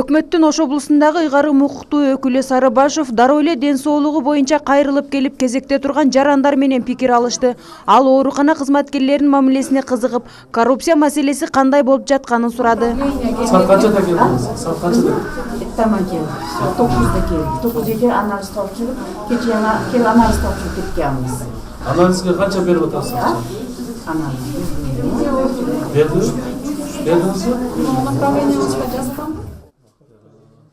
Өкмөттүн Ош облусундагы ыйгарым укуктуу өкүлү Сарыбашев дароо эле ден соолугу боюнча кайрылып келип кезекте турган жарандар менен пикир алышты. Ал оорукана кызматкерлеринин мамилесине кызыгып, коррупция маселеси кандай болуп жатканын сурады. Саат канчада келдиңиз? Саат канчада? Таман келди. 9:00 келди. 9:00 анализ тапшырып, кече анализ тапшырып кеткенбиз. Анализге канча берип атасыз? Анализ. Бердиңизби?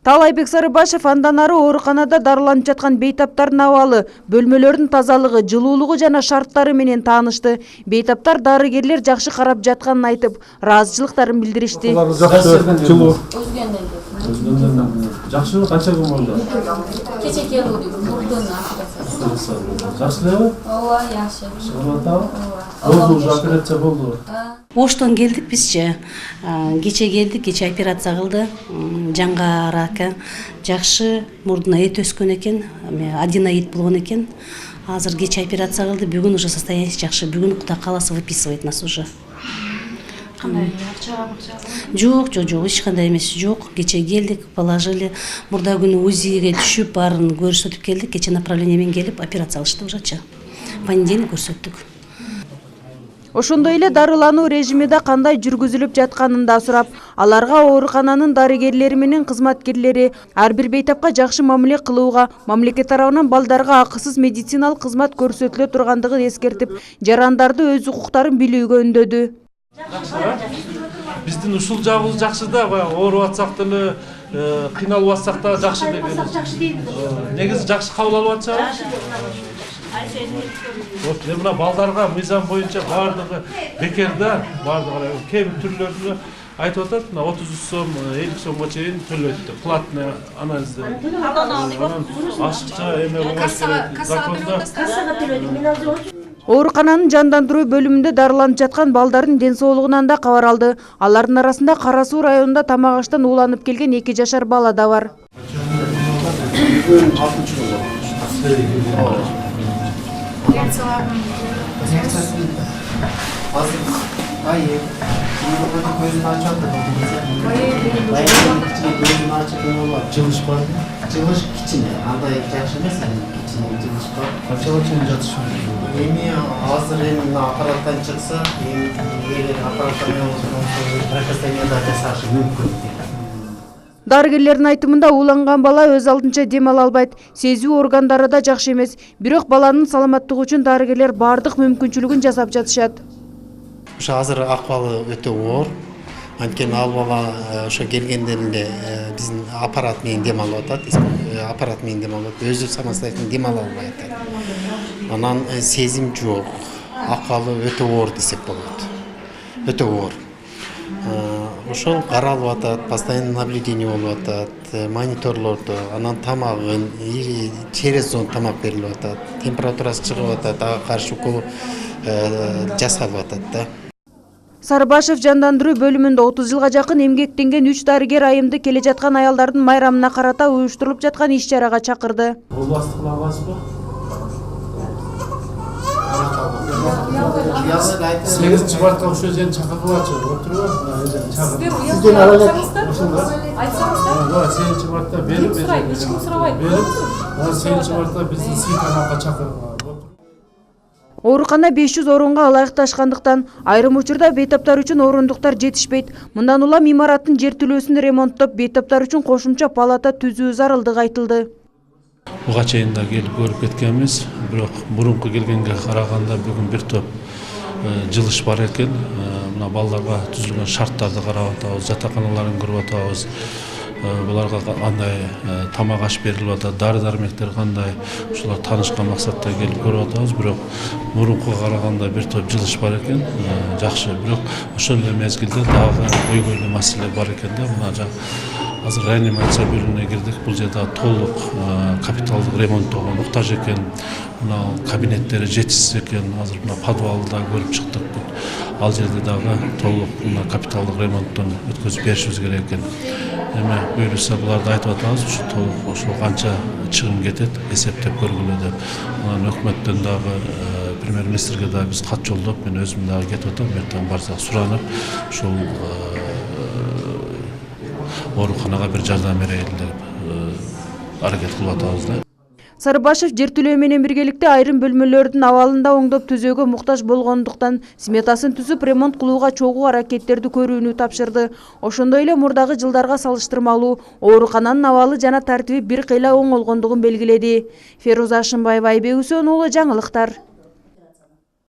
Талайбек Сарыбашев андан ары ооруканада дарыланып жаткан бейтаптардын абалы, бөлмөлөрдүн тазалыгы, жылуулугу жана шарттары менен таанышты. Бейтаптар дарыгерлер жакшы карап жатканын айтып, ыраазычылыктарын билдиришти. Жылуу. Өзгөндөн Жакшыбы? Канча күн болду? кече келди, бурдун операция. Жакшы элеби? Ооба, жакшы. Чыгып атабы? Болду, уже операция болду. Оштон келдик бизчи. Кече келдик, кече операция кылды. Жанга рака. Жакшы, мурдуна эт өскөн экен, аденоид болгон экен. Азыр кече операция кылды, бүгүн уже состояние жакшы. Бүгүн Кудай кааласа выписывает нас уже. Жок, эч кандай эмес жок. Кече келдик, положили. Мурда күнү УЗИге түшүп, баарын көрсөтүп келдик. Кече направление менен келип операция кылышты ужачы. Понедельник көрсөттүк. Ошондой эле дарылануу режими да кандай жүргүзүлүп жатканын да сурап, аларга оорукананын дарыгерлери менен кызматкерлери ар бир бейтапка жакшы мамиле кылууга, мамлекет тарабынан балдарга акысыз медициналык кызмат көрсөтүлө тургандыгын эскертип, жарандарды өз укуктарын билүүгө үндөдү. Биздин ушул жагыбыз жакшы да, ооруп атсак деле, кыйналып атсак да жакшы деген. Негизи жакшы кабыл алып атышабы? Вот мына балдарга мыйзам боюнча бардыгы бекер да, бардыгы кээ бир түрлөрүнө айтып атат, мына 30 сом, 50 сомго чейин төлөйт, платный анализде. Ашыкча эме болбош керек, законда. Оорукананын жандандыруу бөлүмүндө дарыланып жаткан балдардын ден соолугунан да кабар алды. Алардын арасында Кара Суу районунда тамак аштан ууланып келген 2 жашар бала да бар. Жылыш бар. Жылыш кичине, андай жакшы эмес, жылыш бар. Канчалык чейин жатышы? Эми азыр эми аппараттан чыкса, эгер аппараттан менен трахеостомия жасашы мүмкүн. Дарыгерлердин айтымында ууланган бала өз алдынча дем ала албайт, сезүү органдары да жакшы эмес. Бирок баланын саламаттыгы үчүн дарыгерлер бардык мүмкүнчүлүгүн жасап жатышат. Ошо азыр акыбалы өтө оор. Анткени ал бала ошо келгенден эле биздин аппарат менен дем алып атат, аппарат менен дем алып атат, өзү самостоятельно дем ала албай атат. Анан сезим жок, акыбалы өтө оор десек болот. Өтө оор. Ошол каралып атат, постоянно наблюдение болуп атат, мониторлордо, анан тамагын через зонд тамак берилип атат, температурасы чыгып атат, ага каршы укол жасалып атат да. Сарыбашев жандандыруу бөлүмүндө 30 жылга жакын эмгектенген 3 дарыгер айымды келе жаткан аялдардын майрамына карата уюштурулуп жаткан иш-чарага чакырды. Болбастык аласызбы? 8 мартка ошо жерин чакырылачы, отуруп, Сиздер уялып алсаңыздар, айтсаңыздар. 8 мартта берип, эч ким сурабайт. 8 мартта биздин сыйкамакка чакырган. Оорукана 500 орунга ылайыкташкандыктан айрым учурда бейтаптар үчүн орундуктар жетишпейт. Мындан улам имараттын жертөлөсүн ремонттоп, бейтаптар үчүн кошумча палата түзүү зарылдыгы айтылды. Буга чейин да келип көрүп кеткенбиз, бирок мурунку келгенге караганда бүгүн бир топ жылыш бар экен. Мына балдарга түзүлгөн шарттарды карап атабыз, жатаканаларын көрүп атабыз. Буларга кандай тамак аш берилип атат, дары-дармектер кандай, ушулар таанышкан максатта келип көрүп атабыз. Бирок мурункуга караганда бир топ жылыш бар экен, жакшы. Бирок ошол эле мезгилде дагы көйгөйлүү маселе бар экен да. Мына азыр реанимация бөлүмүнө кирдик. Бул жерде толук капиталдык ремонттоого муктаж экен. Мына кабинеттери жетишсиз экен. Азыр мына подвалда көрүп чыктык. Ал жерде дагы толук мына капиталдык ремонттон өткөзүп беришибиз керек экен. Эми буюрса буларды айтып атабыз, ушу толук ошол канча чыгым кетет, эсептеп көргүлө деп. Анан өкмөттөн дагы премьер-министрге дагы биз кат жолдоп, мен өзүм дагы кетип атам, ертең барсак суранып, ушул ооруканага бир жардам берели деп аракет кылып атабыз да. Сарыбашев жертөлөө менен биргеликте айрым бөлмөлөрдүн абалында оңдоп түзөөгө муктаж болгондуктан сметасын түзүп ремонт кылууга чогуу аракеттерди көрүүнү тапшырды. Ошондой эле мурдагы жылдарга салыштырмалуу оорукананын абалы жана тартиби бир кыйла оңолгондугун белгиледи. Феруза Ашымбаева, Айбек Үсөнұлы, жаңылыктар.